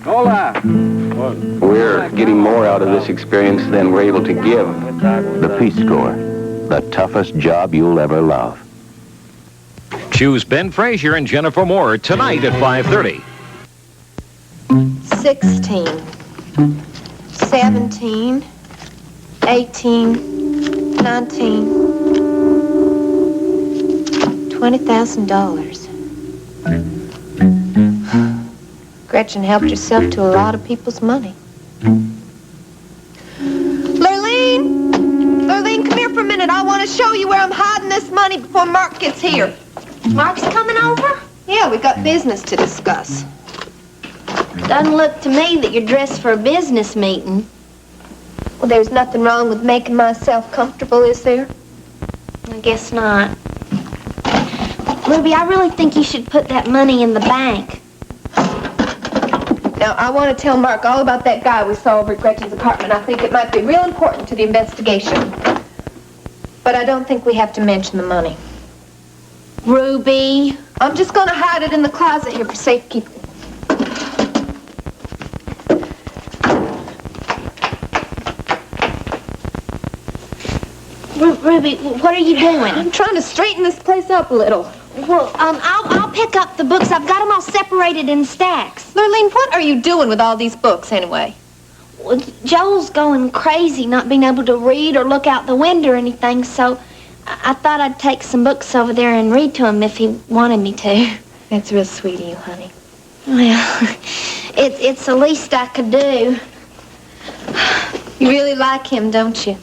Hola. We're getting more out of this experience than we're able to give. The Peace Corps, the toughest job you'll ever love. Choose Ben Frazier and Jennifer Moore tonight at 5:30. 16, 17, 18, 19, $20,000. Gretchen helped herself to a lot of people's money. Lurleen! Lurleen, come here for a minute. I want to show you where I'm hiding this money before Mark gets here. Mark's coming over? Yeah, we got business to discuss. Doesn't look to me that you're dressed for a business meeting. Well, there's nothing wrong with making myself comfortable, is there? I guess not. Ruby, I really think you should put that money in the bank. Now, I want to tell Mark all about that guy we saw over at Gretchen's apartment. I think it might be real important to the investigation. But I don't think we have to mention the money. Ruby. I'm just going to hide it in the closet here for safekeeping. Ruby, what are you doing? I'm trying to straighten this place up a little. Well, I'll pick up the books. I've got them all separated in stacks. Lurleen, what are you doing with all these books anyway? Well, Joel's going crazy, not being able to read or look out the window or anything, so I thought I'd take some books over there and read to him if he wanted me to. That's real sweet of you, honey. Well, it's the least I could do. You really like him, don't you?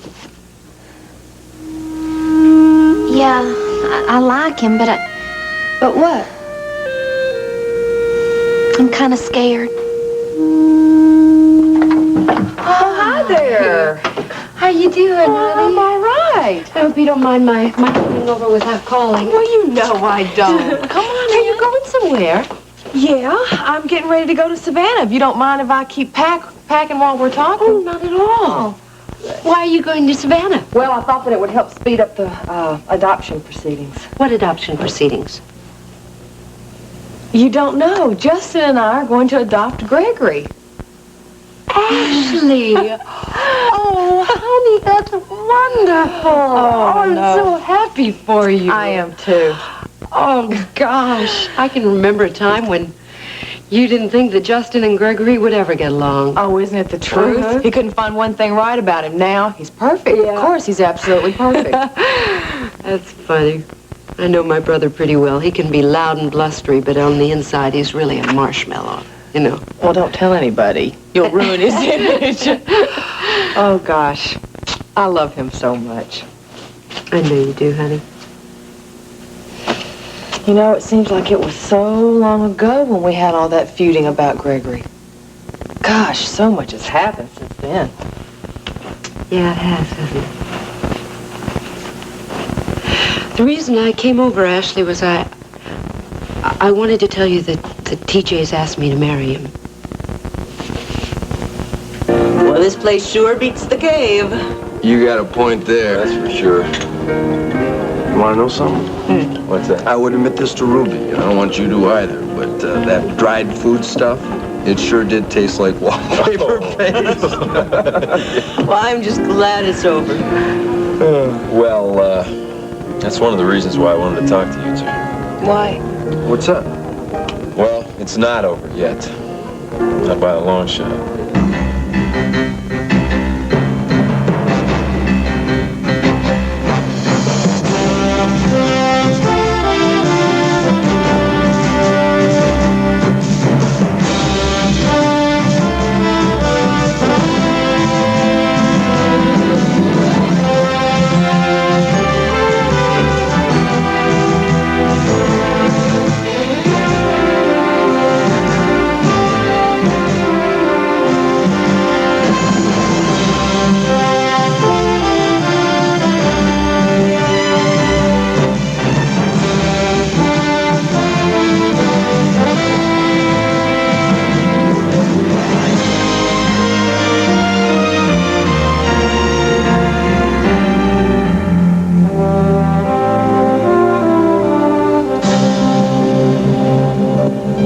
Yeah, I like him, but But what? I'm kind of scared. Oh, hi there. How you doing, honey? I'm all right. I hope you don't mind my coming over without calling. Well, you know I don't. Come on, are you going somewhere? Yeah, I'm getting ready to go to Savannah. If you don't mind if I keep packing while we're talking. Oh, not at all. Why are you going to Savannah? Well, I thought that it would help speed up the adoption proceedings. What adoption proceedings? You don't know. Justin and I are going to adopt Gregory. Ashley. Oh, honey, that's wonderful. Oh, I'm no. so happy for you. I am too. Oh, gosh. I can remember a time when you didn't think that Justin and Gregory would ever get along. Oh, isn't it the truth? Uh-huh. He couldn't find one thing right about him. Now he's perfect. Yeah. Of course, he's absolutely perfect. That's funny. I know my brother pretty well. He can be loud and blustery, but on the inside, he's really a marshmallow, you know. Well, don't tell anybody. You'll ruin his image. Oh, gosh. I love him so much. I know you do, honey. You know, it seems like it was so long ago when we had all that feuding about Gregory. Gosh, so much has happened since then. Yeah, it has, hasn't it? The reason I came over, Ashley, was I wanted to tell you that TJ's asked me to marry him. Well, this place sure beats the cave. You got a point there, that's for sure. You want to know something? What's that? I would admit this to Ruby. I don't want you to either, but that dried food stuff, it sure did taste like wallpaper paste. Well, I'm just glad it's over. That's one of the reasons why I wanted to talk to you two. Why? What's up? Well, it's not over yet. Not by a long shot.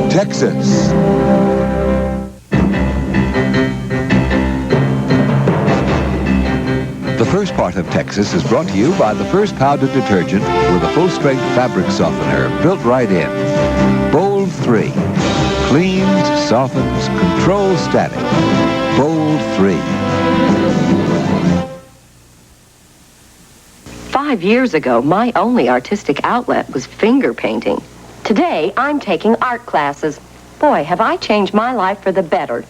Texas. first part of Texas is brought to you by the first powdered detergent with a full-strength fabric softener built right in. Bold 3. Cleans, softens, controls static. Bold 3. 5 years ago, my only artistic outlet was finger painting. Today, I'm taking art classes. Boy, have I changed my life for the better.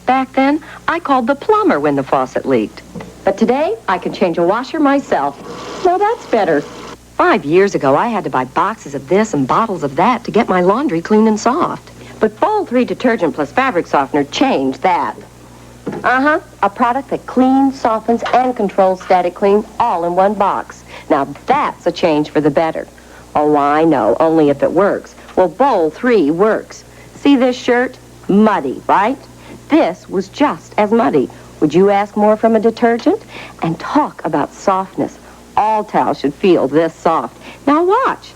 Back then, I called the plumber when the faucet leaked. But today, I can change a washer myself. Now that's better. 5 years ago, I had to buy boxes of this and bottles of that to get my laundry clean and soft. But Bold 3 detergent plus fabric softener changed that. A product that cleans, softens, and controls static clean all in one box. Now that's a change for the better. Oh, I know, only if it works. Well, Bold 3 works. See this shirt? Muddy, right? This was just as muddy. Would you ask more from a detergent? And talk about softness. All towels should feel this soft. Now watch.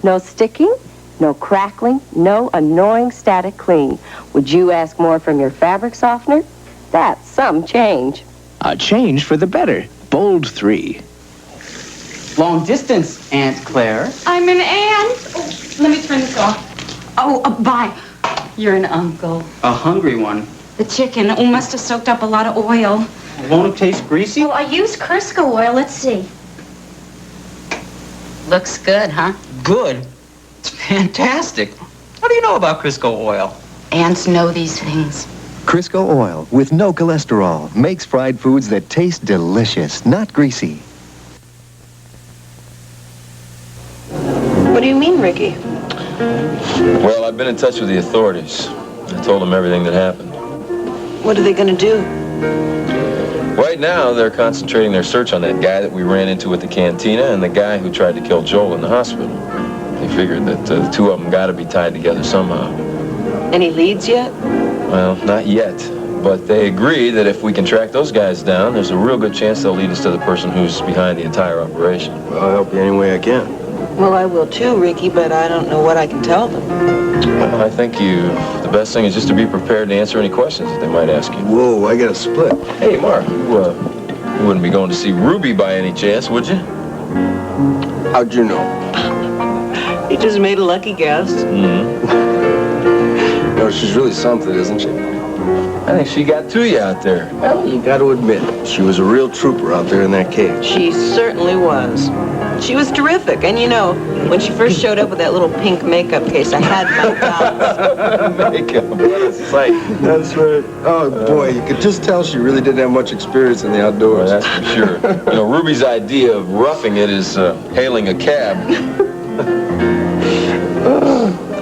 No sticking, no crackling, no annoying static clean. Would you ask more from your fabric softener? That's some change. A change for the better. Bold 3. Long distance, Aunt Claire. I'm an aunt. Oh, let me turn this off. Oh, bye. You're an uncle. A hungry one. The chicken must have soaked up a lot of oil. Won't it taste greasy? Well, I used Crisco oil. Let's see. Looks good, huh? Good. It's fantastic. What do you know about Crisco oil? Aunts know these things. Crisco oil with no cholesterol makes fried foods that taste delicious, not greasy. What do you mean, Ricky? Well, I've been in touch with the authorities. I told them everything that happened. What are they going to do? Right now, they're concentrating their search on that guy that we ran into at the cantina and the guy who tried to kill Joel in the hospital. They figured that the two of them got to be tied together somehow. Any leads yet? Well, not yet. But they agree that if we can track those guys down, there's a real good chance they'll lead us to the person who's behind the entire operation. Well, I'll help you any way I can. Well, I will too, Ricky, but I don't know what I can tell them. Well, I think the best thing is just to be prepared to answer any questions that they might ask you. Whoa, I got a split. Hey, Mark, you wouldn't be going to see Ruby by any chance, would you? How'd you know? He just made a lucky guess. Mm-hmm. No, she's really something, isn't she? I think she got to you out there. Well, you got to admit, she was a real trooper out there in that cave. She certainly was. She was terrific. And you know, when she first showed up with that little pink makeup case, I had my doubts. Makeup, what a sight. That's right. Oh, boy, you could just tell she really didn't have much experience in the outdoors. Well, that's for sure. You know, Ruby's idea of roughing it is hailing a cab.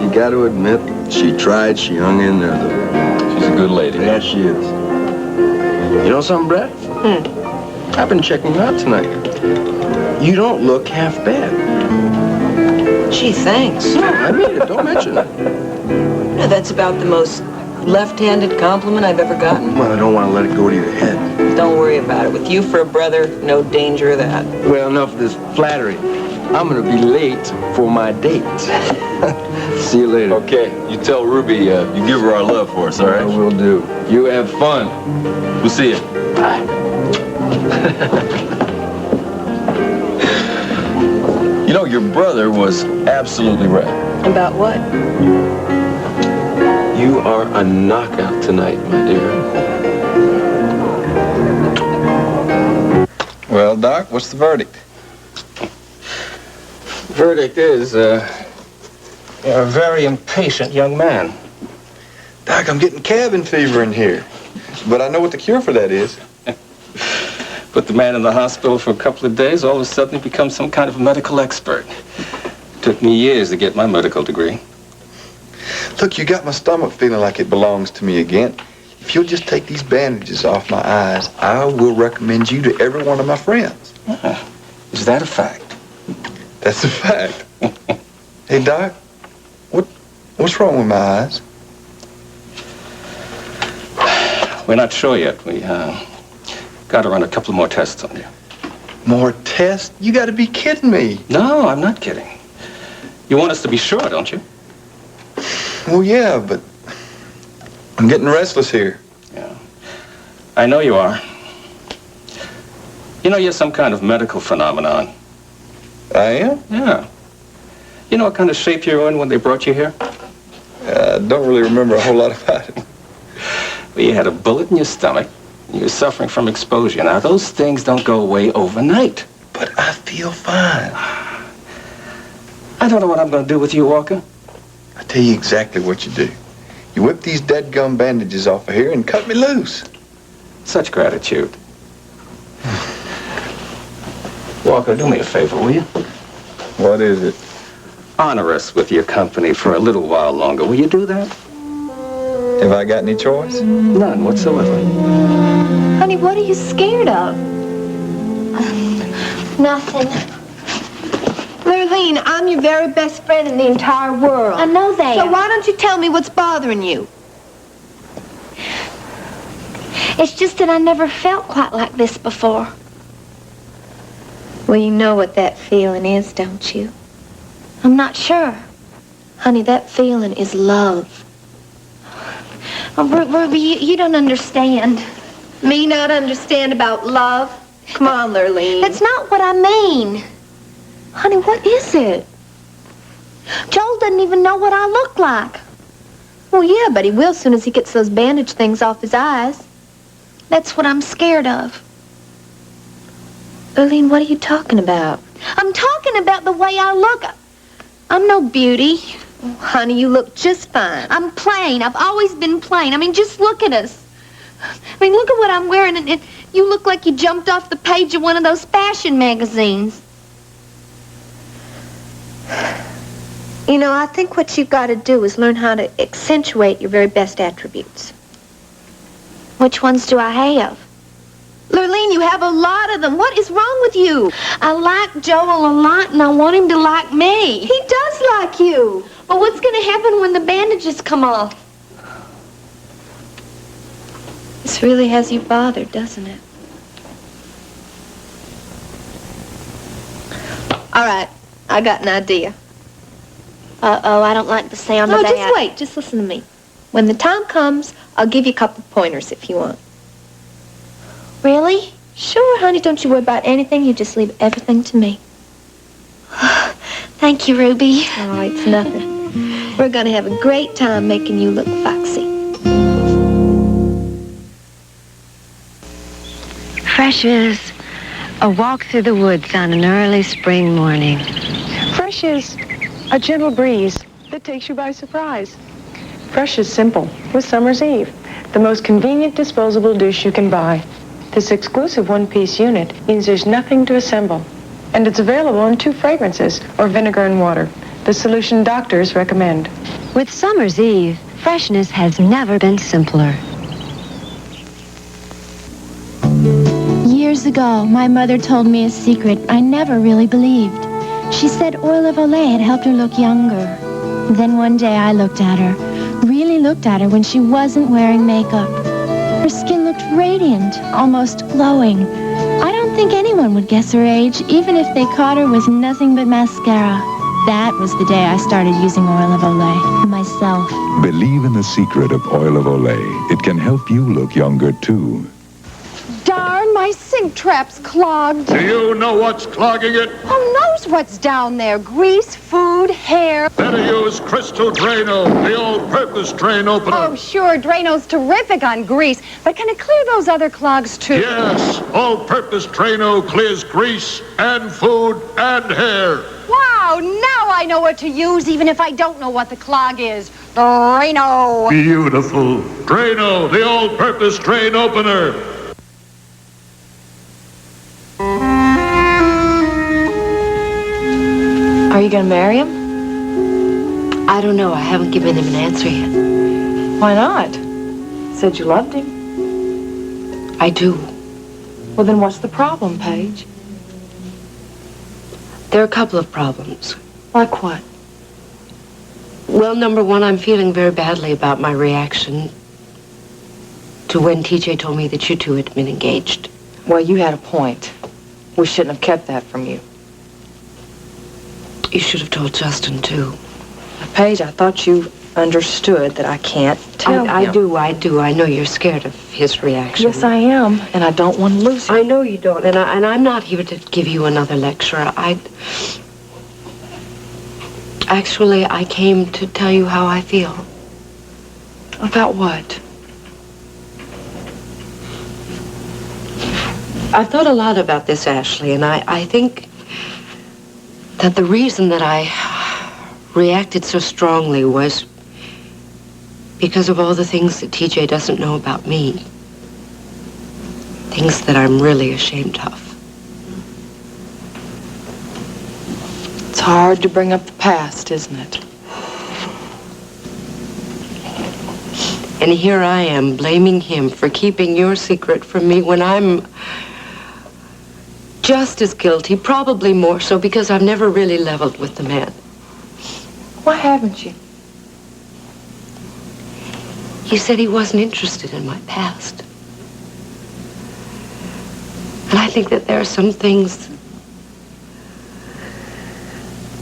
You got to admit, she tried, she hung in there, though. She's a good lady. Yeah, she is. You know something, Brett? I've been checking you out tonight. You don't look half bad. Gee, thanks. No, I mean it. Don't mention it. You know, that's about the most left-handed compliment I've ever gotten. Well, I don't want to let it go to your head. Don't worry about it. With you for a brother, no danger of that. Well, enough of this flattery. I'm going to be late for my date. See you later. Okay, you tell Ruby you give her our love for us, all right? I will do. You have fun. We'll see you. Bye. You know, your brother was absolutely right. About what? You are a knockout tonight, my dear. Well, Doc, what's the verdict? Verdict is, you're a very impatient young man. Doc, I'm getting cabin fever in here. But I know what the cure for that is. Put the man in the hospital for a couple of days, all of a sudden he becomes some kind of a medical expert. Took me years to get my medical degree. Look, you got my stomach feeling like it belongs to me again. If you'll just take these bandages off my eyes, I will recommend you to every one of my friends. Is that a fact? That's a fact. Hey, Doc, what's wrong with my eyes? We're not sure yet. We got to run a couple more tests on you. More tests? You got to be kidding me. No, I'm not kidding. You want us to be sure, don't you? Well, yeah, but I'm getting restless here. Yeah. I know you are. You know, you're some kind of medical phenomenon. I am? Yeah. You know what kind of shape you're in when they brought you here? I don't really remember a whole lot about it. Well, you had a bullet in your stomach. And you're suffering from exposure. Now, those things don't go away overnight. But I feel fine. I don't know what I'm going to do with you, Walker. I tell you exactly what you do. You whip these dead gum bandages off of here and cut me loose. Such gratitude. Walker, do me a favor, will you? What is it? Honor us with your company for a little while longer. Will you do that? Have I got any choice? None whatsoever. Honey, what are you scared of? Nothing. Lurleen, I'm your very best friend in the entire world. I know that. So why don't you tell me what's bothering you? It's just that I never felt quite like this before. Well, you know what that feeling is, don't you? I'm not sure. Honey, that feeling is love. Oh, Ruby, you don't understand. Me not understand about love? Come on, Lurleen. That's not what I mean. Honey, what is it? Joel doesn't even know what I look like. Well, yeah, but he will as soon as he gets those bandage things off his eyes. That's what I'm scared of. Lurleen, what are you talking about? I'm talking about the way I look. I'm no beauty. Oh, honey, you look just fine. I'm plain. I've always been plain. I mean, just look at us. I mean, look at what I'm wearing, and you look like you jumped off the page of one of those fashion magazines. You know, I think what you've got to do is learn how to accentuate your very best attributes. Which ones do I have? Lurleen, you have a lot of them. What is wrong with you? I like Joel a lot, and I want him to like me. He does like you. Well, what's going to happen when the bandages come off? This really has you bothered, doesn't it? All right, I got an idea. Uh-oh, I don't like the sound of that. No, just wait. Just listen to me. When the time comes, I'll give you a couple pointers if you want. Really? Sure, honey. Don't you worry about anything. You just leave everything to me. Thank you, Ruby. Oh, it's nothing. We're going to have a great time making you look foxy. Fresh is a walk through the woods on an early spring morning. Fresh is a gentle breeze that takes you by surprise. Fresh is simple with Summer's Eve, the most convenient disposable dish you can buy. This exclusive one-piece unit means there's nothing to assemble. And it's available in 2 fragrances, or vinegar and water, the solution doctors recommend. With Summer's Eve, freshness has never been simpler. Years ago, my mother told me a secret I never really believed. She said oil of Olay had helped her look younger. Then one day I looked at her, really looked at her when she wasn't wearing makeup. Her skin looked radiant, almost glowing. I don't think anyone would guess her age, even if they caught her with nothing but mascara. That was the day I started using oil of Olay, myself. Believe in the secret of oil of Olay. It can help you look younger, too. Darn, my sink trap's clogged. Do you know what's clogging it? Who knows what's down there? Grease, food, hair. Better use Crystal Drano, the all-purpose drain opener. Oh, sure, Drano's terrific on grease, but can it clear those other clogs, too? Yes, all-purpose Drano clears grease and food and hair. Wow, now I know what to use, even if I don't know what the clog is. Drano. Beautiful. Drano, the all-purpose drain opener. Are you going to marry him? I don't know. I haven't given him an answer yet. Why not? Said you loved him. I do. Well, then what's the problem, Paige? There are a couple of problems. Like what? Well, number one, I'm feeling very badly about my reaction to when TJ told me that you two had been engaged. Well, you had a point. We shouldn't have kept that from you. You should have told Justin, too. Paige, I thought you understood that I can't tell him. I do. I know you're scared of his reaction. Yes, I am, and I don't want to lose him. I know you don't, and I'm not here to give you another lecture. Actually, I came to tell you how I feel. About what? I've thought a lot about this, Ashley, and I think that the reason that I reacted so strongly was because of all the things that TJ doesn't know about me. Things that I'm really ashamed of. It's hard to bring up the past, isn't it? And here I am blaming him for keeping your secret from me when I'm just as guilty, probably more so, because I've never really leveled with the man. Why haven't you? He said he wasn't interested in my past. And I think that there are some things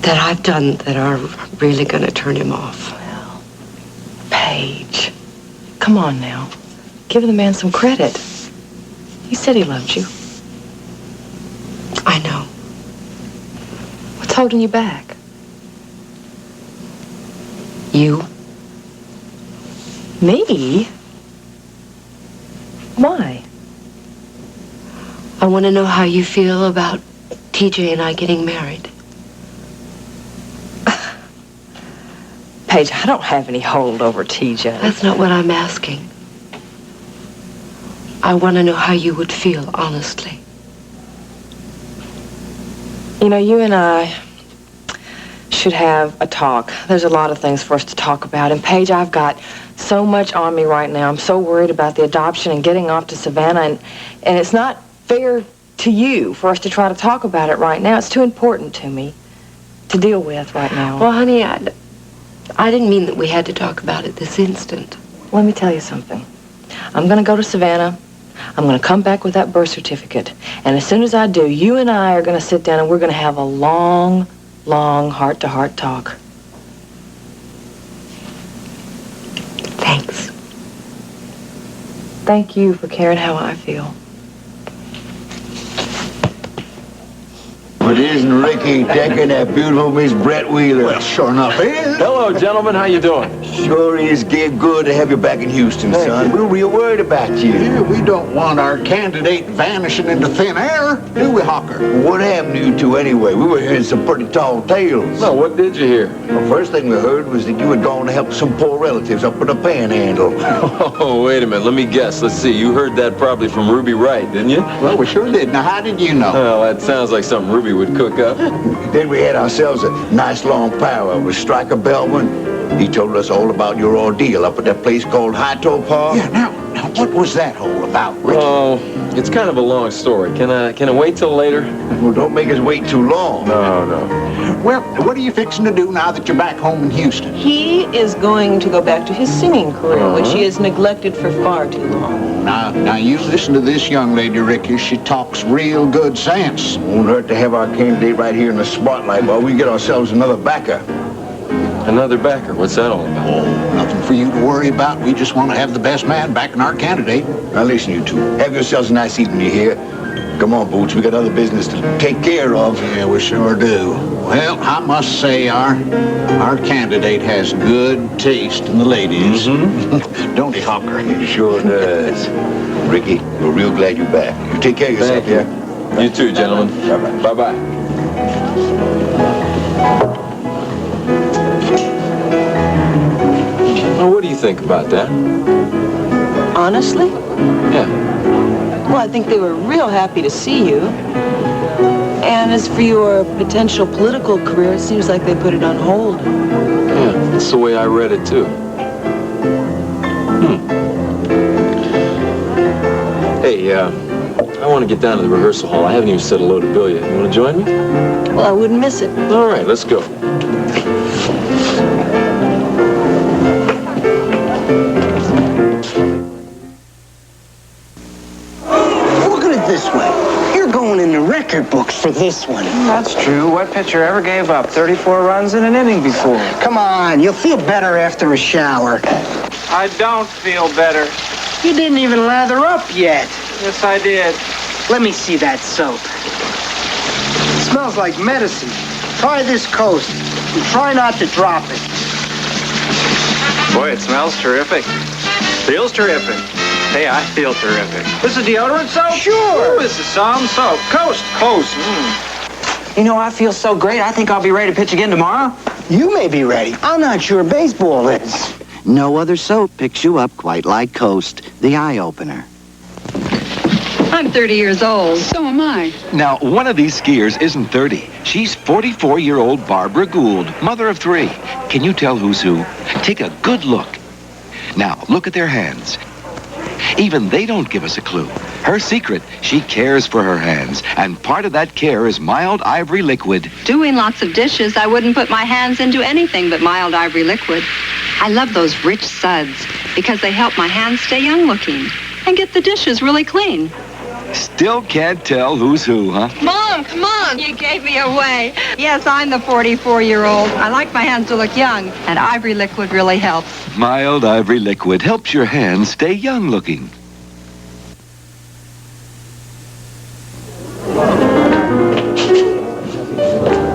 that I've done that are really going to turn him off. Well, Paige, come on now. Give the man some credit. He said he loved you. I know. What's holding you back? You. Me? Why? I want to know how you feel about TJ and I getting married. Paige, I don't have any hold over TJ. That's not what I'm asking. I want to know how you would feel, honestly. You know, you and I should have a talk. There's a lot of things for us to talk about. And Paige, I've got so much on me right now. I'm so worried about the adoption and getting off to Savannah. And it's not fair to you for us to try to talk about it right now. It's too important to me to deal with right now. Well, honey, I didn't mean that we had to talk about it this instant. Let me tell you something. I'm going to go to Savannah. I'm going to come back with that birth certificate. And as soon as I do, you and I are going to sit down and we're going to have a long, long heart-to-heart talk. Thanks. Thank you for caring how I feel. But isn't Ricky taking that beautiful Miss Brett Wheeler? Well, sure enough is. Hello, gentlemen. How you doing? Sure is, Gabe. Good to have you back in Houston, son. We're real worried about you. Yeah, we don't want our candidate vanishing into thin air, do we, Hawker? What happened to you two anyway? We were hearing some pretty tall tales. No, what did you hear? The first thing we heard was that you had gone to help some poor relatives up in the panhandle. Oh, wait a minute. Let me guess. Let's see. You heard that probably from Ruby Wright, didn't you? Well, we sure did. Now, how did you know? Well, that sounds like something Ruby would cook up. Then we had ourselves a nice long powwow with Stryker Bellman. He told us all about your ordeal up at that place called High-Toe Park. Yeah, now, what was that all about, Richard? Oh, it's kind of a long story. Can I wait till later? Well, don't make us wait too long. No. Well, what are you fixing to do now that you're back home in Houston? He is going to go back to his singing career, which he has neglected for far too long. Now, you listen to this young lady, Ricky. She talks real good sense. Won't hurt to have our candidate right here in the spotlight while we get ourselves another backer. Another backer? What's that all about? Oh, nothing for you to worry about. We just want to have the best man backing our candidate. Now listen, you two. Have yourselves a nice evening, you hear? Come on, Boots. We got other business to take care of. Yeah, we sure do. Well, I must say our candidate has good taste in the ladies. Mm-hmm. Don't he, Hawker? He sure does. Ricky, we're real glad you're back. You take care of yourself, Thank you. yeah? You too, gentlemen. Bye-bye. Bye-bye. Well, what do you think about that? Honestly? Yeah. Well, I think they were real happy to see you. And as for your potential political career, it seems like they put it on hold. Yeah, that's the way I read it, too. Hey, I want to get down to the rehearsal hall. I haven't even said hello to Bill yet. You want to join me? Well, I wouldn't miss it. All right, let's go. Look at it this way. You're going in the record books for this one. That's true. What pitcher ever gave up 34 runs in an inning before? Come on, you'll feel better after a shower. I don't feel better. You didn't even lather up yet. Yes, I did. Let me see that soap. It smells like medicine. Try this Coast and try not to drop it. Boy, it smells terrific. Feels terrific. Hey, I feel terrific. This is deodorant soap? Sure. Ooh, this is some soap. Coast. You know, I feel so great, I think I'll be ready to pitch again tomorrow. You may be ready. I'm not sure baseball is. No other soap picks you up quite like Coast, the eye-opener. I'm 30 years old. So am I. Now, one of these skiers isn't 30. She's 44-year-old Barbara Gould, mother of 3. Can you tell who's who? Take a good look. Now, look at their hands. Even they don't give us a clue. Her secret, she cares for her hands, and part of that care is mild ivory liquid. Doing lots of dishes, I wouldn't put my hands into anything but mild ivory liquid. I love those rich suds because they help my hands stay young-looking and get the dishes really clean. Still can't tell who's who, huh? Mom, come on. You gave me away. Yes, I'm the 44-year-old. I like my hands to look young, and ivory liquid really helps. Mild ivory liquid helps your hands stay young-looking.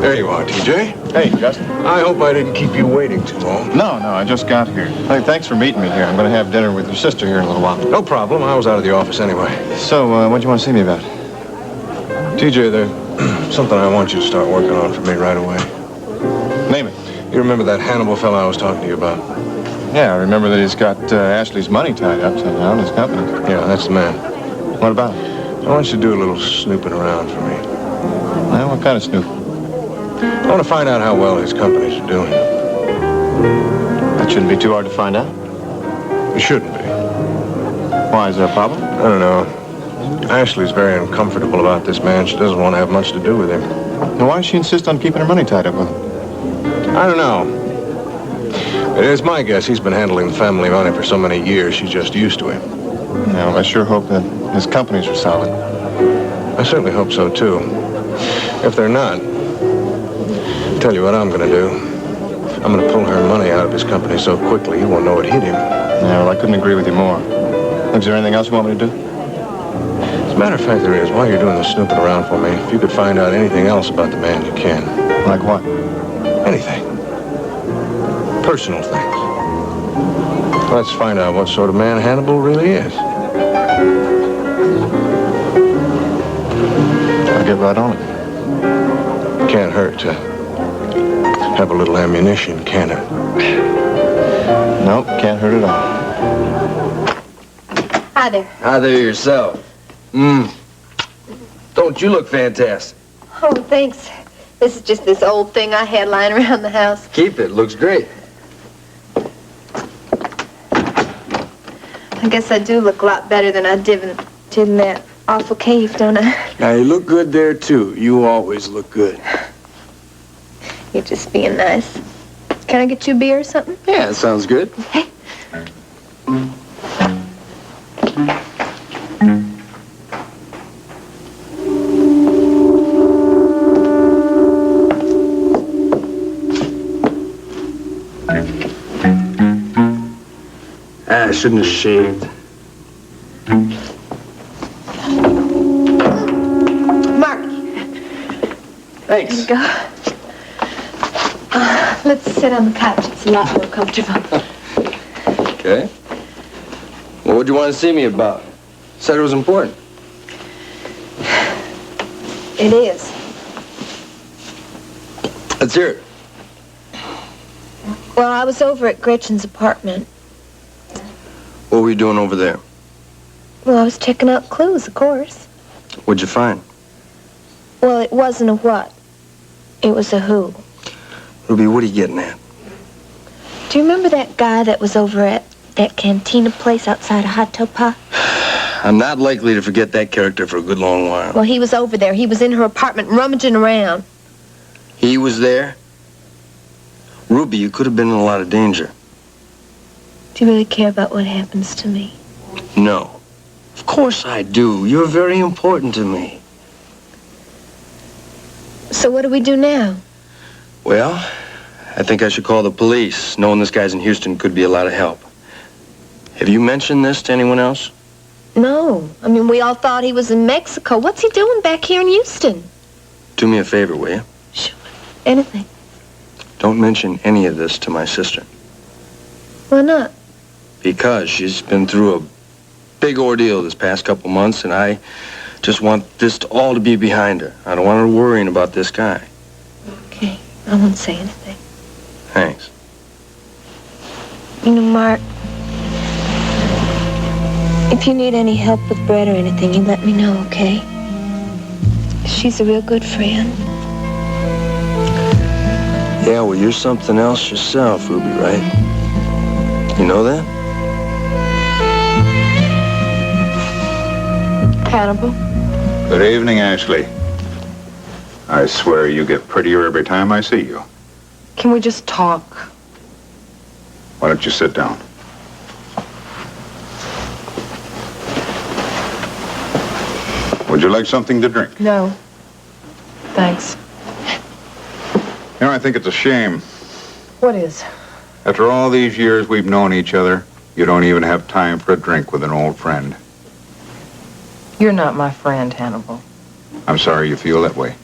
There you are, TJ. Hey, Justin. I hope I didn't keep you waiting too long. No, I just got here. Hey, thanks for meeting me here. I'm going to have dinner with your sister here in a little while. No problem. I was out of the office anyway. So, what do you want to see me about? TJ, there's something I want you to start working on for me right away. Name it. You remember that Hannibal fellow I was talking to you about? Yeah, I remember that he's got Ashley's money tied up somehow in his company. Yeah, that's the man. What about him? I want you to do a little snooping around for me. Well, what kind of snoop? I want to find out how well his companies are doing. That shouldn't be too hard to find out. It shouldn't be. Why, is there a problem? I don't know. Ashley's very uncomfortable about this man. She doesn't want to have much to do with him. Then why does she insist on keeping her money tied up with him? I don't know. It's my guess he's been handling the family money for so many years, she's just used to him. No, I sure hope that his companies are solid. I certainly hope so, too. If they're not, I'll tell you what I'm going to do. I'm going to pull her money out of his company so quickly he won't know it hit him. Yeah, well, I couldn't agree with you more. Is there anything else you want me to do? As a matter of fact, there is. While you're doing the snooping around for me, if you could find out anything else about the man, you can. Like what? Anything. Personal things. Let's find out what sort of man Hannibal really is. I'll get right on it. Can't hurt to have a little ammunition, can it? Nope, can't hurt at all. Hi there. Hi there yourself. Don't you look fantastic? Oh, thanks. This is just this old thing I had lying around the house. Keep it. Looks great. I guess I do look a lot better than I did in that awful cave, don't I? Now, you look good there, too. You always look good. You're just being nice. Can I get you a beer or something? Yeah, that sounds good. Hey. I shouldn't have shaved. Mark. Thanks. There you go. Let's sit on the couch. It's a lot more comfortable. Okay. Well, what'd you want to see me about? Said it was important. It is. Let's hear it. Well, I was over at Gretchen's apartment. What were you doing over there? Well, I was checking out clues, of course. What'd you find? Well, it wasn't a what. It was a who. Ruby, what are you getting at? Do you remember that guy that was over at that cantina place outside of Hot Topa? I'm not likely to forget that character for a good long while. Well, he was over there. He was in her apartment rummaging around. He was there? Ruby, you could have been in a lot of danger. Do you really care about what happens to me? No. Of course I do. You're very important to me. So what do we do now? Well, I think I should call the police. Knowing this guy's in Houston could be a lot of help. Have you mentioned this to anyone else? No. I mean, we all thought he was in Mexico. What's he doing back here in Houston? Do me a favor, will you? Sure. Anything. Don't mention any of this to my sister. Why not? Because she's been through a big ordeal this past couple months, and I just want this all to be behind her. I don't want her worrying about this guy. Okay. I won't say anything. Thanks. You know, Mark, if you need any help with Brett or anything, you let me know, okay? She's a real good friend. Yeah, well, you're something else yourself, Ruby, right? You know that? Hannibal? Good evening, Ashley. I swear you get prettier every time I see you. Can we just talk? Why don't you sit down? Would you like something to drink? No. Thanks. You know, I think it's a shame. What is? After all these years we've known each other, you don't even have time for a drink with an old friend. You're not my friend, Hannibal. I'm sorry you feel that way.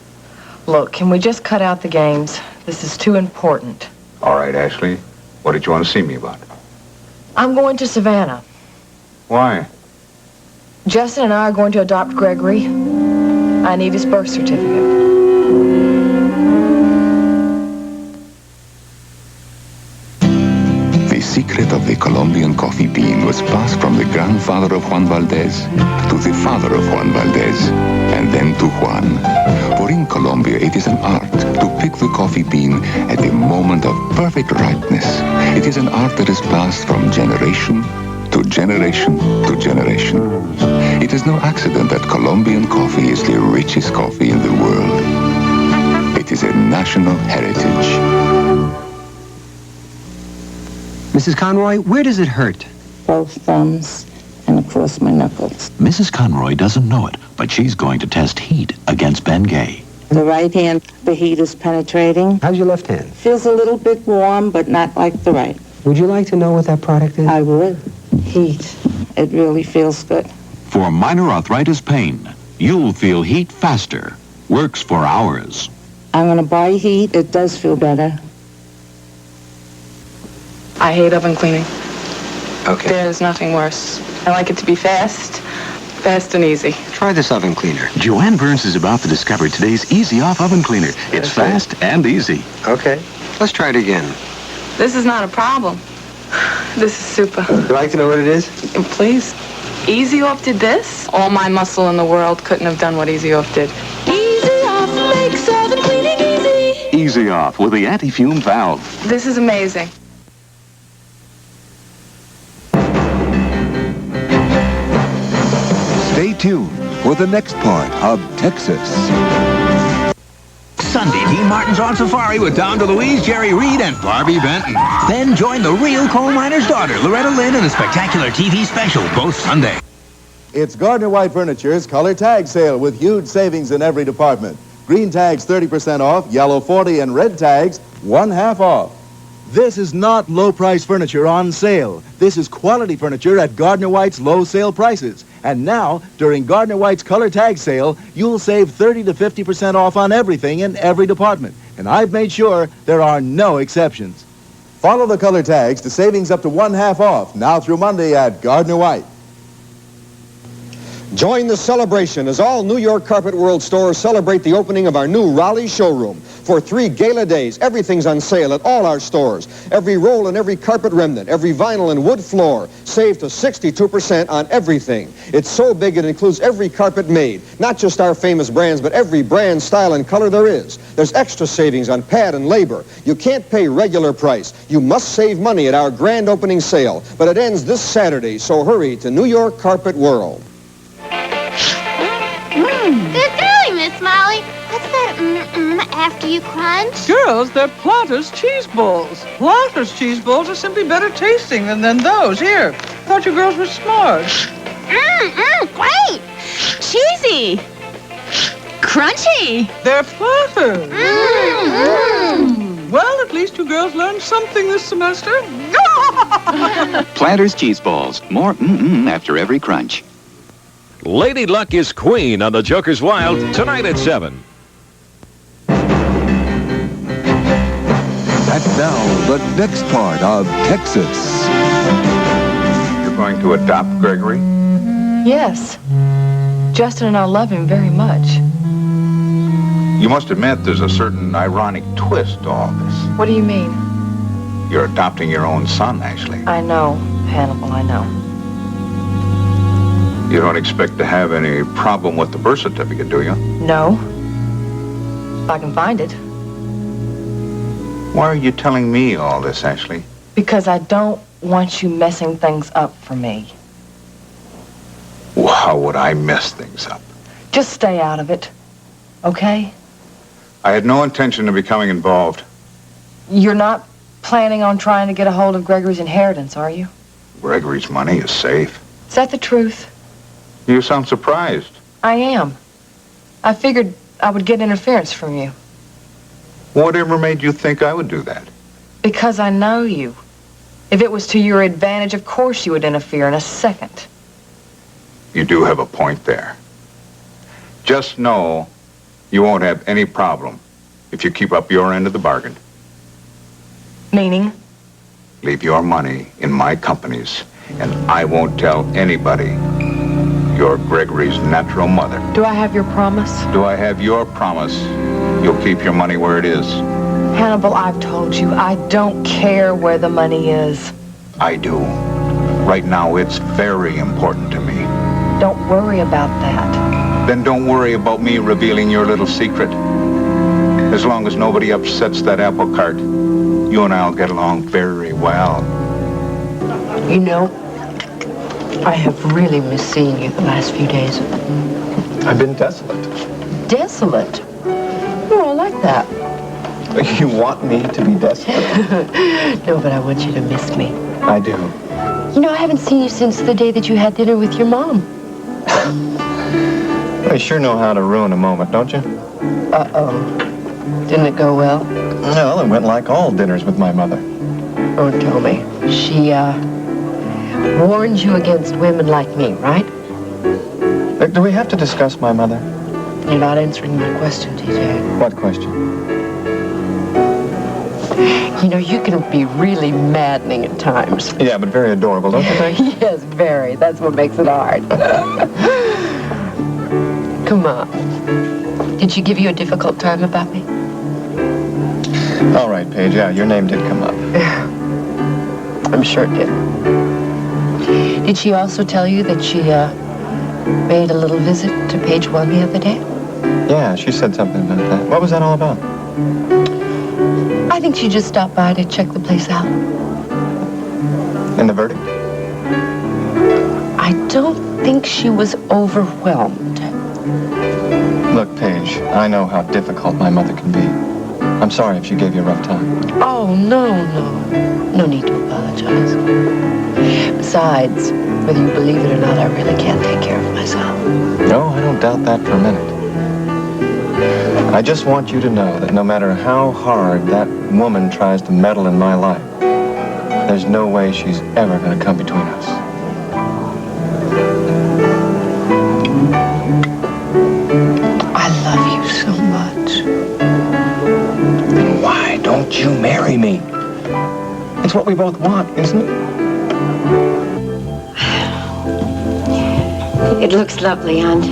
Look, can we just cut out the games? This is too important. All right, Ashley. What did you want to see me about? I'm going to Savannah. Why? Justin and I are going to adopt Gregory. I need his birth certificate. The secret of the Colombian coffee bean was passed from the grandfather of Juan Valdez to the father of Juan Valdez, and then to Juan. For in Colombia, it is an art to pick the coffee bean at the moment of perfect ripeness. It is an art that is passed from generation to generation to generation. It is no accident that Colombian coffee is the richest coffee in the world. It is a national heritage. Mrs. Conroy, where does it hurt? Both thumbs and across my knuckles. Mrs. Conroy doesn't know it, but she's going to test heat against Bengay. The right hand, the heat is penetrating. How's your left hand? Feels a little bit warm, but not like the right. Would you like to know what that product is? I would. Heat. It really feels good. For minor arthritis pain, you'll feel heat faster. Works for hours. I'm going to buy heat. It does feel better. I hate oven cleaning. Okay. There's nothing worse. I like it to be fast and easy. Try this oven cleaner. Joanne Burns is about to discover today's Easy Off oven cleaner. It's fast and easy. Okay. Let's try it again. This is not a problem. This is super. Would you like to know what it is? Please. Easy Off did this? All my muscle in the world couldn't have done what Easy Off did. Easy Off makes oven cleaning easy. Easy Off with the anti-fume valve. This is amazing. Stay tuned for the next part of Texas. Sunday, Dean Martin's on safari with Don DeLuise, Jerry Reed, and Barbie Benton. Then join the real coal miner's daughter, Loretta Lynn, in a spectacular TV special, both Sunday. It's Gardner White Furniture's color tag sale with huge savings in every department. Green tags 30% off, yellow 40%, and red tags 1/2 off. This is not low-price furniture on sale. This is quality furniture at Gardner White's low sale prices. And now, during Gardner White's color tag sale, you'll save 30 to 50% off on everything in every department. And I've made sure there are no exceptions. Follow the color tags to savings up to 1/2 off, now through Monday at Gardner White. Join the celebration as all New York Carpet World stores celebrate the opening of our new Raleigh showroom. For 3 gala days, everything's on sale at all our stores. Every roll and every carpet remnant, every vinyl and wood floor, save to 62% on everything. It's so big it includes every carpet made, not just our famous brands, but every brand, style, and color there is. There's extra savings on pad and labor. You can't pay regular price. You must save money at our grand opening sale, but it ends this Saturday, so hurry to New York Carpet World. Good going, Miss Molly. What's that after you crunch? Girls, they're Plotter's cheese balls. Plotter's cheese balls are simply better tasting than those. Here, thought you girls were smart. Great. Cheesy. crunchy. They're platters. Well, at least you girls learned something this semester. Planters cheese balls. More after every crunch. Lady Luck is queen on the Joker's Wild tonight at 7. And now, the next part of Texas. You're going to adopt Gregory? Yes. Justin and I love him very much. You must admit there's a certain ironic twist to all this. What do you mean? You're adopting your own son, actually. I know, Hannibal, I know. You don't expect to have any problem with the birth certificate, do you? No. If I can find it. Why are you telling me all this, Ashley? Because I don't want you messing things up for me. Well, how would I mess things up? Just stay out of it, okay? I had no intention of becoming involved. You're not planning on trying to get a hold of Gregory's inheritance, are you? Gregory's money is safe. Is that the truth? You sound surprised. I am. I figured I would get interference from you. Whatever made you think I would do that? Because I know you. If it was to your advantage, of course you would interfere in a second. You do have a point there. Just know you won't have any problem if you keep up your end of the bargain. Meaning? Leave your money in my companies, and I won't tell anybody you're Gregory's natural mother. Do I have your promise? Do I have your promise you'll keep your money where it is? Hannibal, I've told you, I don't care where the money is. I do. Right now, it's very important to me. Don't worry about that. Then don't worry about me revealing your little secret. As long as nobody upsets that apple cart, you and I'll get along very well. You know, I have really missed seeing you the last few days. I've been desolate. Desolate? Oh, I like that. You want me to be desolate? No, but I want you to miss me. I do. You know, I haven't seen you since the day that you had dinner with your mom. You sure know how to ruin a moment, don't you? Uh-oh. Didn't it go well? Well, it went like all dinners with my mother. Oh, tell me. She, warned you against women like me, right? Do we have to discuss my mother? You're not answering my question, TJ. What question? You know, you can be really maddening at times. Yeah, but very adorable, don't you think? Yes, very. That's what makes it hard. Come on. Did she give you a difficult time about me? All right, Paige, yeah, your name did come up. I'm sure it did. Did she also tell you that she, made a little visit to page 1 the other day? Yeah, she said something about that. What was that all about? I think she just stopped by to check the place out. And the verdict? I don't think she was overwhelmed. Look, Paige, I know how difficult my mother can be. I'm sorry if she gave you a rough time. Oh, no. No need to apologize. Besides, whether you believe it or not, I really can't take care of myself. No, I don't doubt that for a minute. I just want you to know that no matter how hard that woman tries to meddle in my life, there's no way she's ever going to come between us. I love you so much. Then why don't you marry me? It's what we both want, isn't it? It looks lovely, Aunt.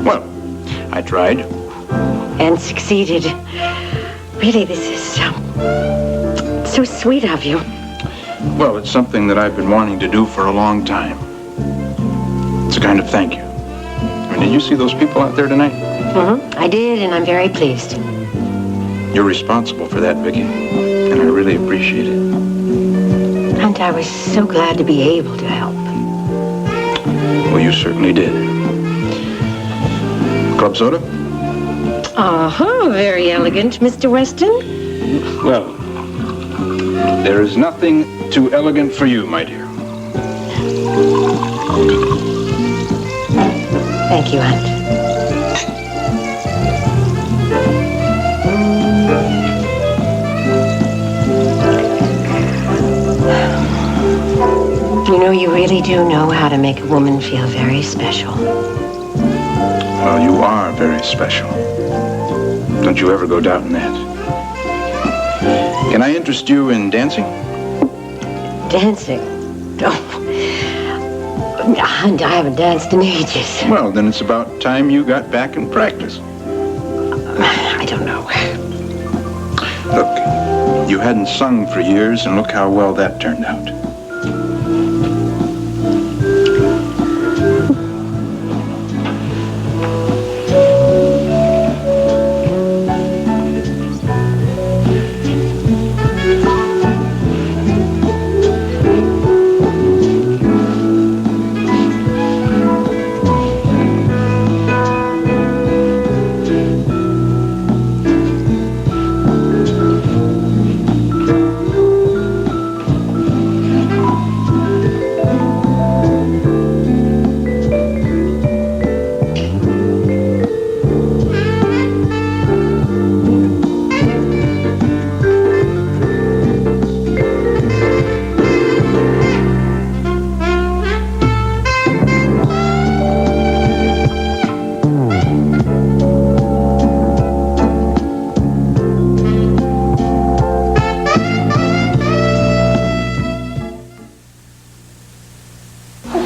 Well, I tried. And succeeded. Really, this is so sweet of you. Well, it's something that I've been wanting to do for a long time. It's a kind of thank you. I mean, did you see those people out there tonight? I did, and I'm very pleased. You're responsible for that, Vicki, and I really appreciate it. Aunt, I was so glad to be able to help. Well, you certainly did. Club soda? Very elegant, Mr. Weston. Well, there is nothing too elegant for you, my dear. Thank you, Aunt. really do know how to make a woman feel very special. Well, you are very special. Don't you ever go doubting that. Can I interest you in dancing? Dancing? Oh. I haven't danced in ages. Well, then it's about time you got back in practice. I don't know. Look, you hadn't sung for years, and look how well that turned out.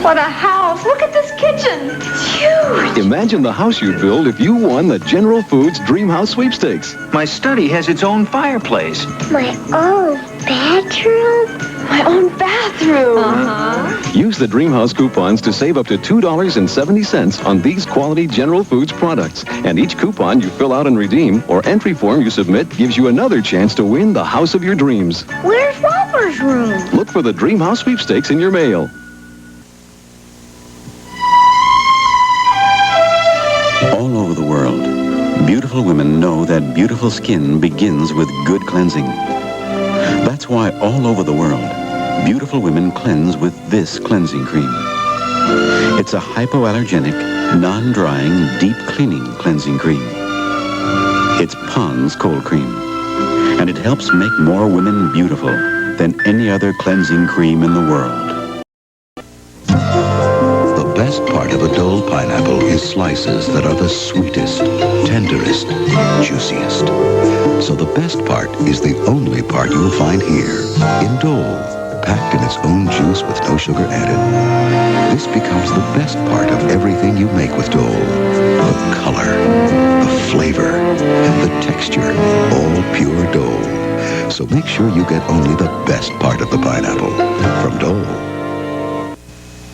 What a house. Look at this kitchen. It's huge. Imagine the house you'd build if you won the General Foods Dream House Sweepstakes. My study has its own fireplace. My own bedroom? My own bathroom. Uh-huh. Use the Dream House coupons to save up to $2.70 on these quality General Foods products. And each coupon you fill out and redeem or entry form you submit gives you another chance to win the house of your dreams. Where's Robber's room? Look for the Dream House Sweepstakes in your mail. All over the world, beautiful women know that beautiful skin begins with good cleansing. That's why all over the world, beautiful women cleanse with this cleansing cream. It's a hypoallergenic, non-drying, deep cleaning cleansing cream. It's Pond's Cold Cream, and it helps make more women beautiful than any other cleansing cream in the world. The best part of a Dole pineapple is slices that are the sweetest, tenderest, juiciest. So the best part is the only part you'll find here in Dole, packed in its own juice with no sugar added. This becomes the best part of everything you make with Dole. The color, the flavor, and the texture, all pure Dole. So make sure you get only the best part of the pineapple from Dole.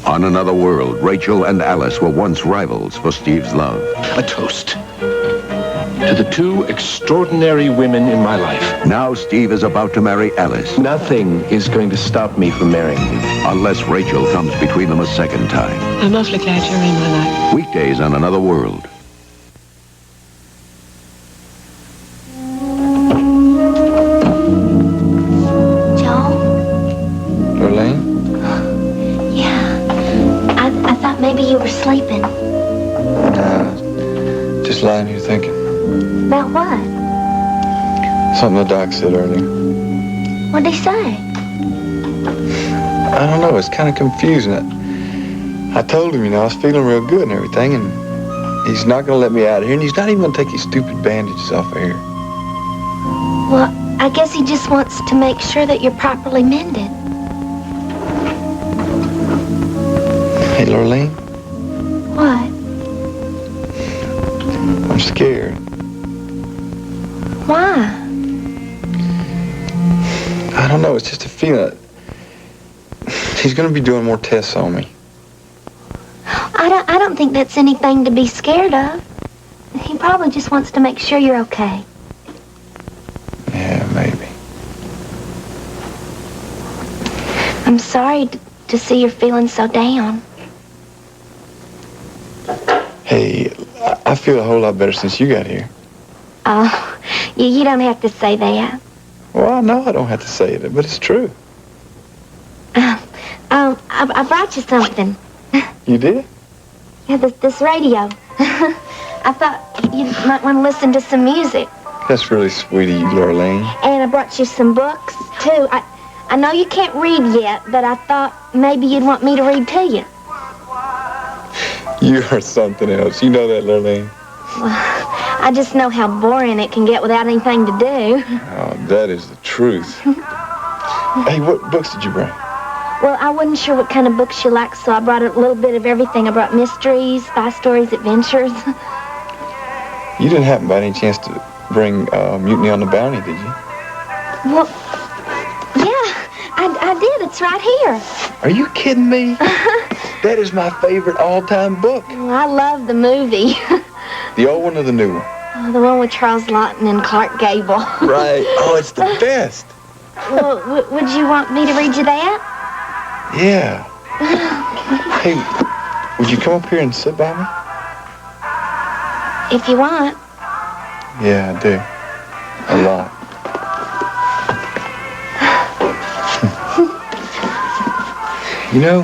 On another world, Rachel and Alice were once rivals for Steve's love. A toast to the two extraordinary women in my life. Now Steve is about to marry Alice. Nothing is going to stop me from marrying you. Unless Rachel comes between them a second time. I'm awfully glad you're in my life. Weekdays on Another World. Maybe you were sleeping. Nah, just lying here thinking. About what? Something the doc said earlier. What'd he say? I don't know, it's kind of confusing. I told him, I was feeling real good and everything, and he's not going to let me out of here, and he's not even going to take his stupid bandages off of here. Well, I guess he just wants to make sure that you're properly mended. Hey, Lorraine. What? I'm scared. Why? I don't know. It's just a feeling. He's going to be doing more tests on me. I don't think that's anything to be scared of. He probably just wants to make sure you're okay. Yeah, maybe. I'm sorry to see you're feeling so down. Hey, I feel a whole lot better since you got here. Oh, you don't have to say that. Well, I know I don't have to say it, but it's true. I brought you something. You did? Yeah, this radio. I thought you might want to listen to some music. That's really sweet of you, Lorraine. And I brought you some books, too. I know you can't read yet, but I thought maybe you'd want me to read to you. You are something else. You know that, Lurleen. I just know how boring it can get without anything to do. Oh, that is the truth. Hey, what books did you bring? Well, I wasn't sure what kind of books you liked, so I brought a little bit of everything. I brought mysteries, spy stories, adventures. You didn't happen by any chance to bring Mutiny on the Bounty, did you? Well, yeah, I did. It's right here. Are you kidding me? That is my favorite all-time book. Well, I love the movie. The old one or the new one? Oh, the one with Charles Lawton and Clark Gable. Right. Oh, it's the best. Well, would you want me to read you that? Yeah. Hey, would you come up here and sit by me? If you want. Yeah, I do. A lot. You know,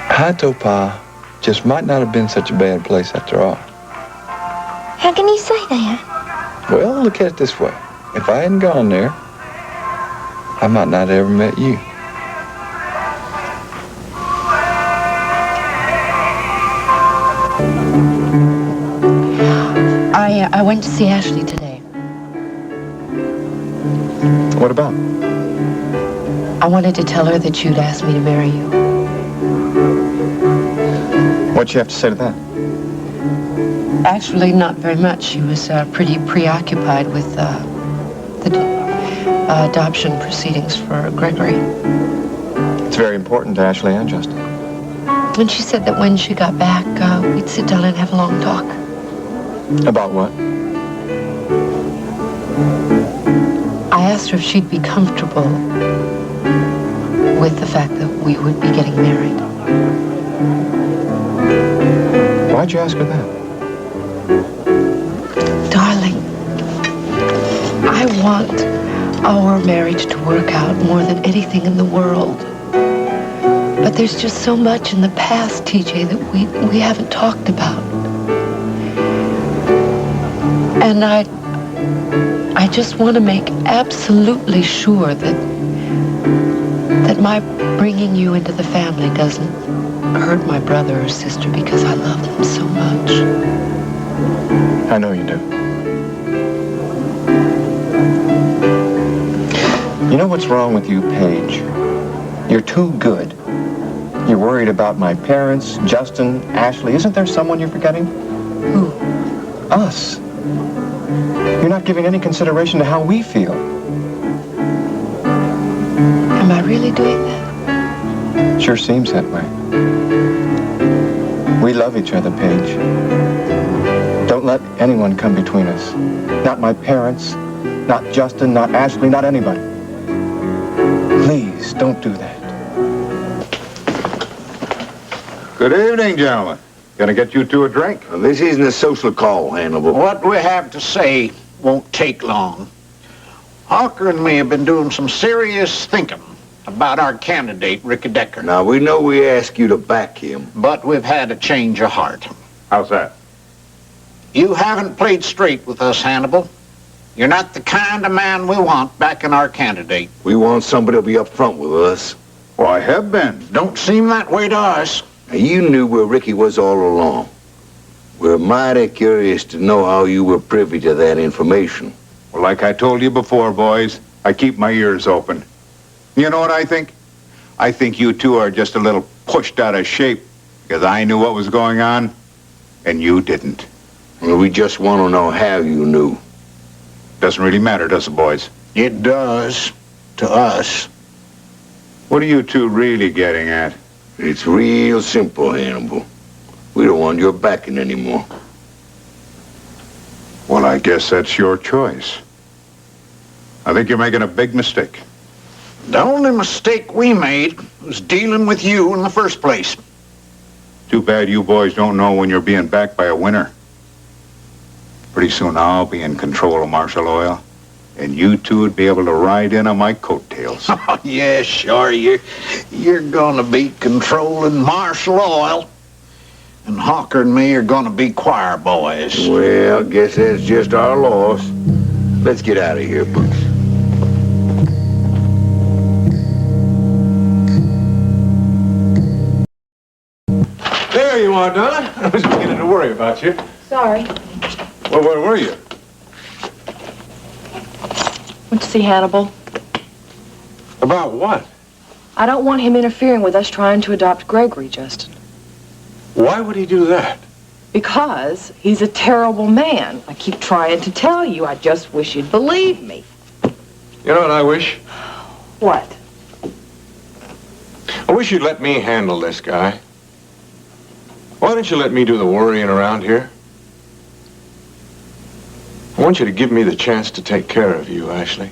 High Topaz just might not have been such a bad place after all. How can you say that? Well, look at it this way. If I hadn't gone there, I might not have ever met you. I went to see Ashley today. What about? I wanted to tell her that you'd asked me to marry you. What'd you have to say to that? Actually, not very much. She was pretty preoccupied with the adoption proceedings for Gregory. It's very important to Ashley and Justin. And she said that when she got back, we'd sit down and have a long talk. About what? I asked her if she'd be comfortable with the fact that we would be getting married. Why'd you ask her that? Darling, I want our marriage to work out more than anything in the world. But there's just so much in the past, TJ, that we haven't talked about. And I just want to make absolutely sure that my bringing you into the family doesn't hurt my brother or sister, because I love them so much. I know you do. You know what's wrong with you, Paige? You're too good. You're worried about my parents, Justin, Ashley. Isn't there someone you're forgetting? Who? Us. You're not giving any consideration to how we feel. Am I really doing that? Sure seems that way. We love each other, Paige. Don't let anyone come between us. Not my parents, not Justin, not Ashley, not anybody. Please, don't do that. Good evening, gentlemen. Gonna get you two a drink? Well, this isn't a social call, Hannibal. What we have to say won't take long. Hawker and me have been doing some serious thinking about our candidate, Ricky Decker. Now, we know we ask you to back him. But we've had a change of heart. How's that? You haven't played straight with us, Hannibal. You're not the kind of man we want backing our candidate. We want somebody to be up front with us. Well, I have been. Don't seem that way to us. Now, you knew where Ricky was all along. We're mighty curious to know how you were privy to that information. Well, like I told you before, boys, I keep my ears open. You know what I think? I think you two are just a little pushed out of shape because I knew what was going on and you didn't. Well, we just want to know how you knew. Doesn't really matter, does it, boys? It does. To us. What are you two really getting at? It's real simple, Hannibal. We don't want your backing anymore. Well, I guess that's your choice. I think you're making a big mistake. The only mistake we made was dealing with you in the first place. Too bad you boys don't know when you're being backed by a winner. Pretty soon I'll be in control of Marshall Oil, and you two would be able to ride in on my coattails. Oh, yeah, sure. You're gonna be controlling Marshall Oil, and Hawker and me are gonna be choir boys. Well, guess that's just our loss. Let's get out of here, Brooks. There you are, Donna. I was beginning to worry about you. Sorry. Well, where were you? Went to see Hannibal. About what? I don't want him interfering with us trying to adopt Gregory, Justin. Why would he do that? Because he's a terrible man. I keep trying to tell you. I just wish you'd believe me. You know what I wish? What? I wish you'd let me handle this guy. Why don't you let me do the worrying around here? I want you to give me the chance to take care of you, Ashley.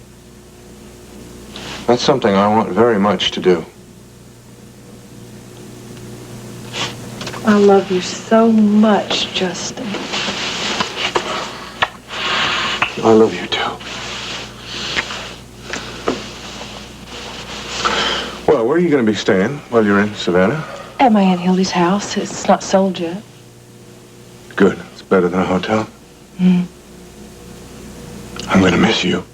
That's something I want very much to do. I love you so much, Justin. I love you too. Well, where are you going to be staying while you're in Savannah? At my Aunt Hildy's house. It's not sold yet. Good. It's better than a hotel. Mm. I'm going to miss you.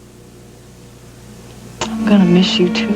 I'm going to miss you too.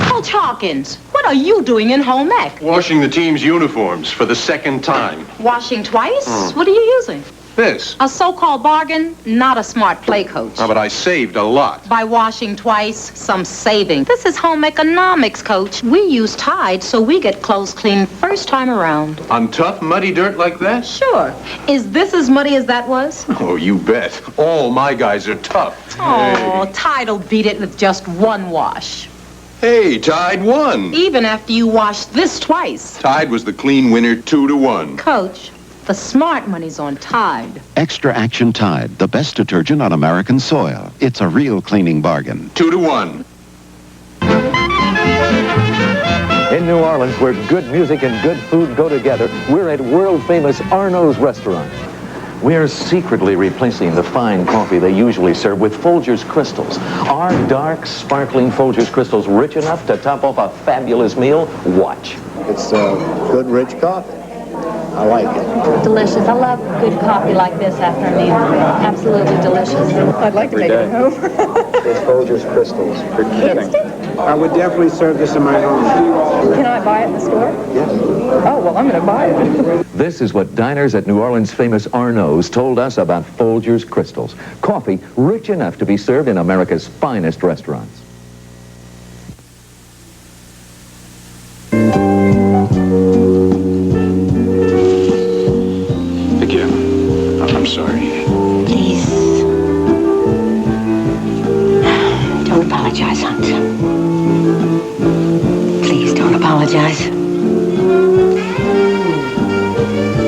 Coach Hawkins, what are you doing in home ec? Washing the team's uniforms for the second time. Washing twice? What are you using? This. A so-called bargain? Not a smart play, Coach. Oh, but I saved a lot. By washing twice, some saving. This is home economics, Coach. We use Tide, so we get clothes clean first time around. On tough, muddy dirt like that? Sure. Is this as muddy as that was? Oh, you bet. All my guys are tough. Oh, Tide'll beat it with just one wash. Hey, Tide won. Even after you wash this twice. Tide was the clean winner 2-1. Coach, the smart money's on Tide. Extra Action Tide, the best detergent on American soil. It's a real cleaning bargain. 2-1. In New Orleans, where good music and good food go together, we're at world-famous Arno's restaurant. We are secretly replacing the fine coffee they usually serve with Folgers crystals. Are dark, sparkling Folgers crystals rich enough to top off a fabulous meal? Watch. It's good, rich coffee. I like it. Delicious. I love good coffee like this after a meal. Absolutely delicious. I'd like to take it home. It's Folgers crystals. You're kidding. I would definitely serve this in my home. Can I buy it in the store? Yes. Oh, well, I'm going to buy it. This is what diners at New Orleans' famous Arno's told us about Folgers crystals. Coffee rich enough to be served in America's finest restaurants. Vicky, I'm sorry. Please. Don't apologize, Hunt. Please don't apologize.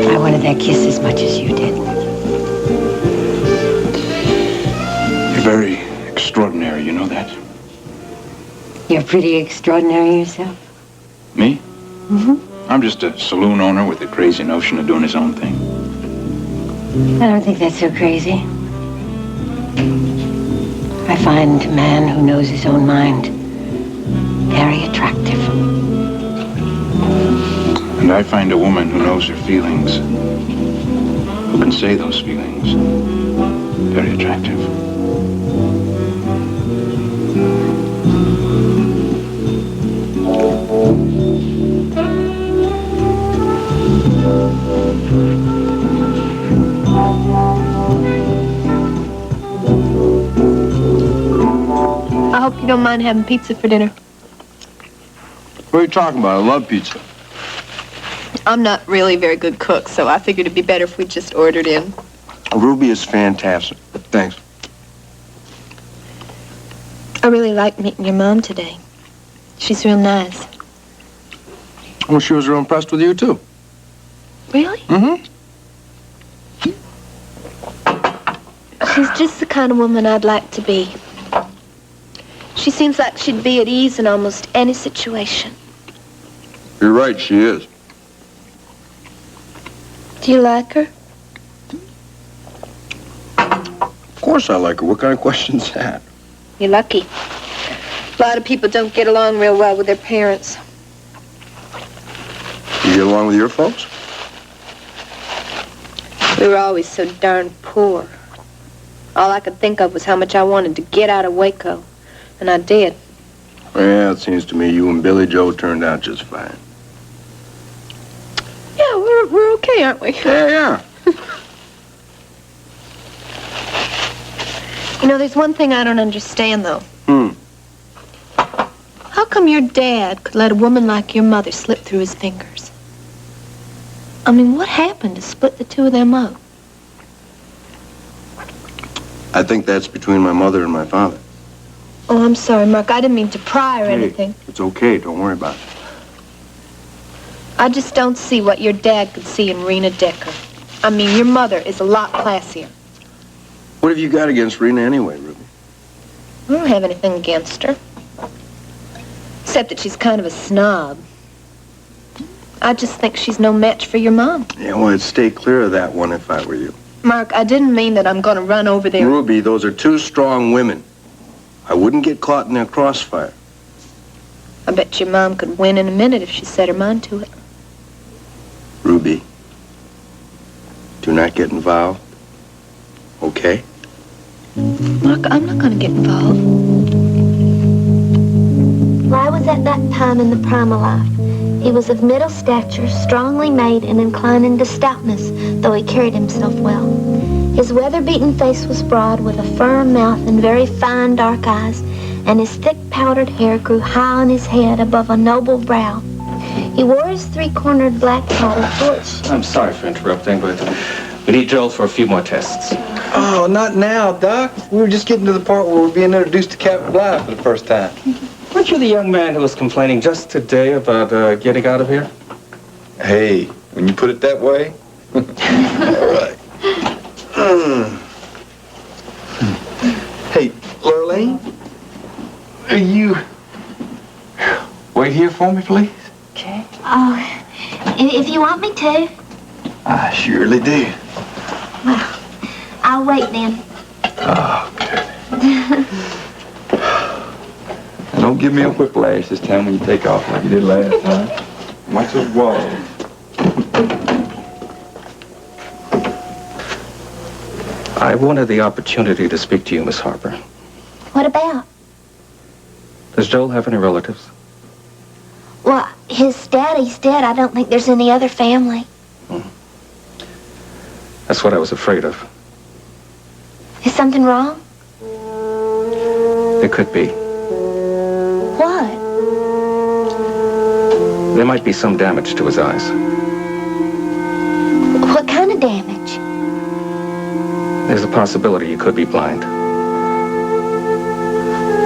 I wanted that kiss as much as you did. You're very extraordinary, you know that? You're pretty extraordinary yourself. Me? Mm-hmm. I'm just a saloon owner with a crazy notion of doing his own thing. I don't think that's so crazy. I find a man who knows his own mind very attractive. And I find a woman who knows her feelings, who can say those feelings, very attractive. I hope you don't mind having pizza for dinner. What are you talking about? I love pizza. I'm not really a very good cook, so I figured it'd be better if we just ordered in. Ruby is fantastic. Thanks. I really liked meeting your mom today. She's real nice. Well, she was real impressed with you, too. Really? Mm-hmm. She's just the kind of woman I'd like to be. She seems like she'd be at ease in almost any situation. You're right, she is. Do you like her? Of course I like her. What kind of question's that? You're lucky. A lot of people don't get along real well with their parents. You get along with your folks? We were always so darn poor. All I could think of was how much I wanted to get out of Waco. And I did. Well, it seems to me you and Billy Joe turned out just fine. Yeah, we're okay, aren't we? Yeah. You know, there's one thing I don't understand, though. How come your dad could let a woman like your mother slip through his fingers? I mean, what happened to split the two of them up? I think that's between my mother and my father. Oh, I'm sorry, Mark. I didn't mean to pry or Hey, anything. it's okay. Don't worry about it. I just don't see what your dad could see in Rena Decker. I mean, your mother is a lot classier. What have you got against Rena anyway, Ruby? I don't have anything against her. Except that she's kind of a snob. I just think she's no match for your mom. Yeah, well, I'd stay clear of that one if I were you. Mark, I didn't mean that I'm going to run over there. Ruby, those are two strong women. I wouldn't get caught in their crossfire. I bet your mom could win in a minute if she set her mind to it. Ruby, do not get involved. Okay? Mark, I'm not going to get involved. Well, I was at that time in the prime of life. He was of middle stature, strongly made, and inclining to stoutness, though he carried himself well. His weather-beaten face was broad, with a firm mouth and very fine dark eyes, and his thick powdered hair grew high on his head above a noble brow. He wore his three-cornered black hat of which... I'm sorry for interrupting, but we need Joel for a few more tests. Oh, not now, Doc. We were just getting to the part where we're being introduced to Captain Bly for the first time. Weren't you the young man who was complaining just today about getting out of here? Hey, when you put it that way. All right. Hey, Lurleen, are you... Wait here for me, please. Okay. Oh, if you want me to. I surely do. Well, I'll wait then. Oh, good. And don't give me a whiplash this time when you take off like you did last time. Much as was. I wanted the opportunity to speak to you, Miss Harper. What about? Does Joel have any relatives? Well, his daddy's dead. I don't think there's any other family. That's what I was afraid of. Is something wrong? It could be. What? There might be some damage to his eyes. What kind of damage? There's a possibility he could be blind.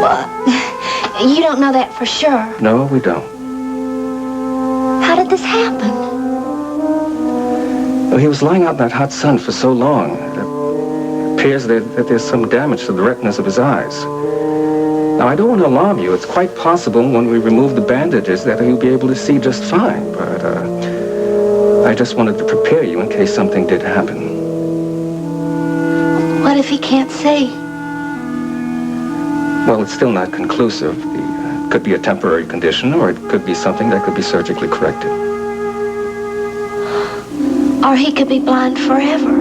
Well, you don't know that for sure. No, we don't. How did this happen? Well, he was lying out in that hot sun for so long. It appears that there's some damage to the retinas of his eyes. Now, I don't want to alarm you. It's quite possible when we remove the bandages that he'll be able to see just fine. But I just wanted to prepare you in case something did happen. What if he can't see? Well, it's still not conclusive. It could be a temporary condition, or it could be something that could be surgically corrected. Or he could be blind forever.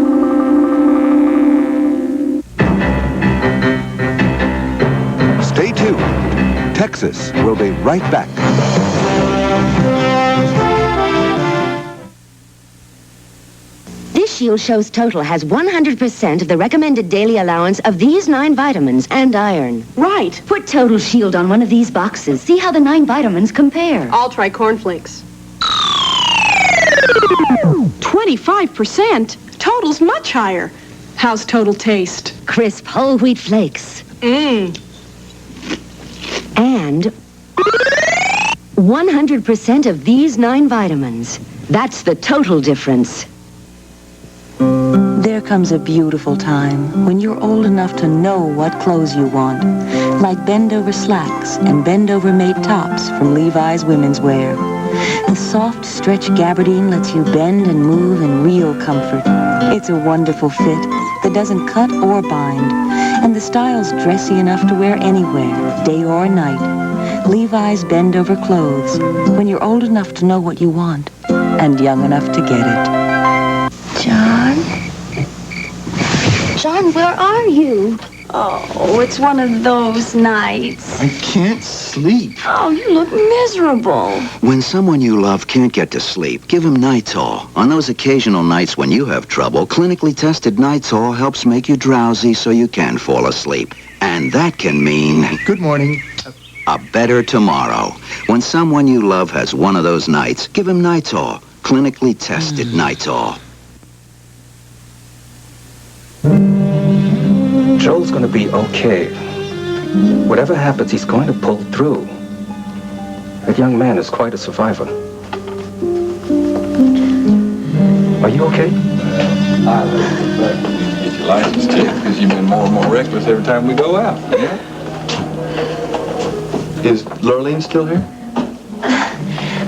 Stay tuned. Texas will be right back. This Shield Show's total has 100% of the recommended daily allowance of these 9 vitamins and iron. Right. Put Total Shield on one of these boxes. See how the 9 vitamins compare. I'll try cornflakes. 25%? Total's much higher. How's Total taste? Crisp whole wheat flakes. Mmm. And 100% of these 9 vitamins. That's the total difference. There comes a beautiful time when you're old enough to know what clothes you want, like bend-over slacks and bend-over made tops from Levi's Women's Wear. The soft stretch gabardine lets you bend and move in real comfort. It's a wonderful fit that doesn't cut or bind, and the style's dressy enough to wear anywhere, day or night. Levi's bend-over clothes, when you're old enough to know what you want and young enough to get it. John? John, where are you? Oh, it's one of those nights. I can't sleep. Oh, you look miserable. When someone you love can't get to sleep, give him Nitol. On those occasional nights when you have trouble, clinically tested Nitol helps make you drowsy so you can fall asleep. And that can mean... Good morning. A better tomorrow. When someone you love has one of those nights, give him Nitol. Clinically tested Nitol. Joel's going to be okay. Whatever happens, he's going to pull through. That young man is quite a survivor. Are you okay? Get your license checked because you've been more and more reckless every time we go out. Yeah? Is Lurleen still here?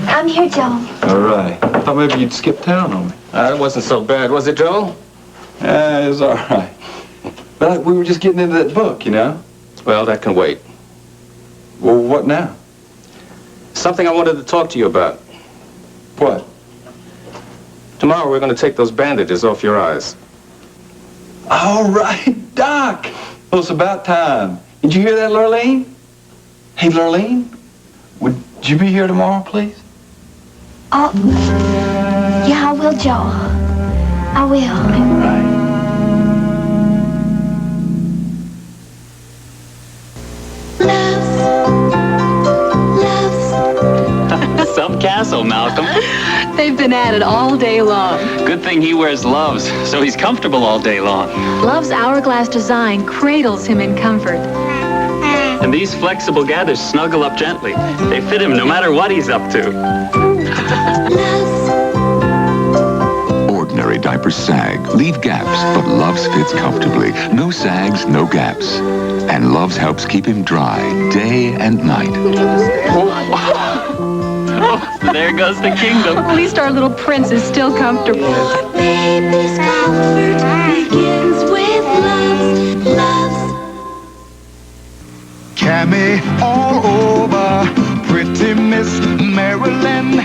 I'm here, Joel. All right. I thought maybe you'd skip town on me. It wasn't so bad, was it, Joel? It was all right. But we were just getting into that book, you know? Well, that can wait. Well, what now? Something I wanted to talk to you about. What? Tomorrow we're going to take those bandages off your eyes. All right, Doc. Well, it's about time. Did you hear that, Lurleen? Hey, Lurleen, would you be here tomorrow, please? Oh, yeah, I will, Joel. I will. All right. Some castle, Malcolm. They've been at it all day long. Good thing he wears loves, so he's comfortable all day long. Love's hourglass design cradles him in comfort. And these flexible gathers snuggle up gently. They fit him no matter what he's up to. Ordinary diapers sag, leave gaps, but Love's fits comfortably. No sags, no gaps. And Love's helps keep him dry day and night. Oh, there goes the kingdom. At least our little prince is still comfortable. Your baby's comfort begins with love's. Cammy all over, pretty Miss Marilyn,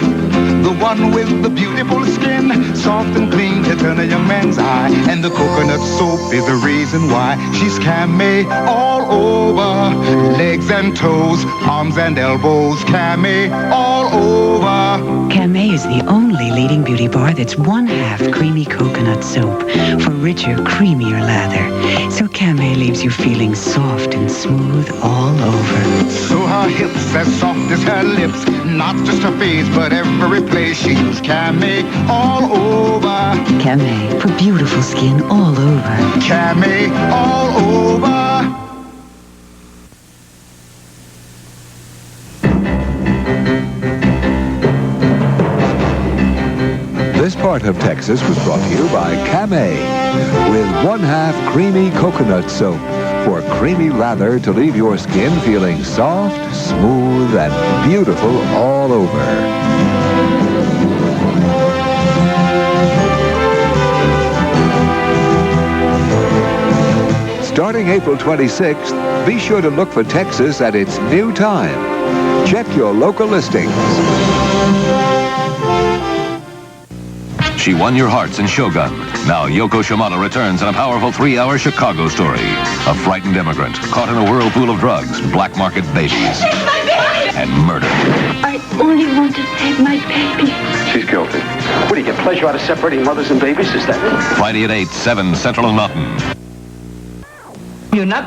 the one with the beautiful skin, soft and clean to turn a young man's eye, and the coconut soap is the reason why. She's Cammy all over, legs and toes, arms and elbows, Cammy all over. Camay is the only leading beauty bar that's 1/2 creamy coconut soap for richer, creamier lather. So Camay leaves you feeling soft and smooth all over. So her hips as soft as her lips, not just her face, but every place. She used Camay all over. Camay for beautiful skin all over. Camay all over. This part of Texas was brought to you by Camay with 1/2 creamy coconut soap for creamy lather to leave your skin feeling soft, smooth, and beautiful all over. Starting April 26th, be sure to look for Texas at its new time. Check your local listings. She won your hearts in Shogun. Now Yoko Shimada returns in a powerful 3-hour Chicago story. A frightened immigrant caught in a whirlpool of drugs, black market babies, and murder. I only want to save my baby. She's guilty. What do you get pleasure out of separating mothers and babies? Is that it? Friday at 8, 7 Central and Mountain. You're not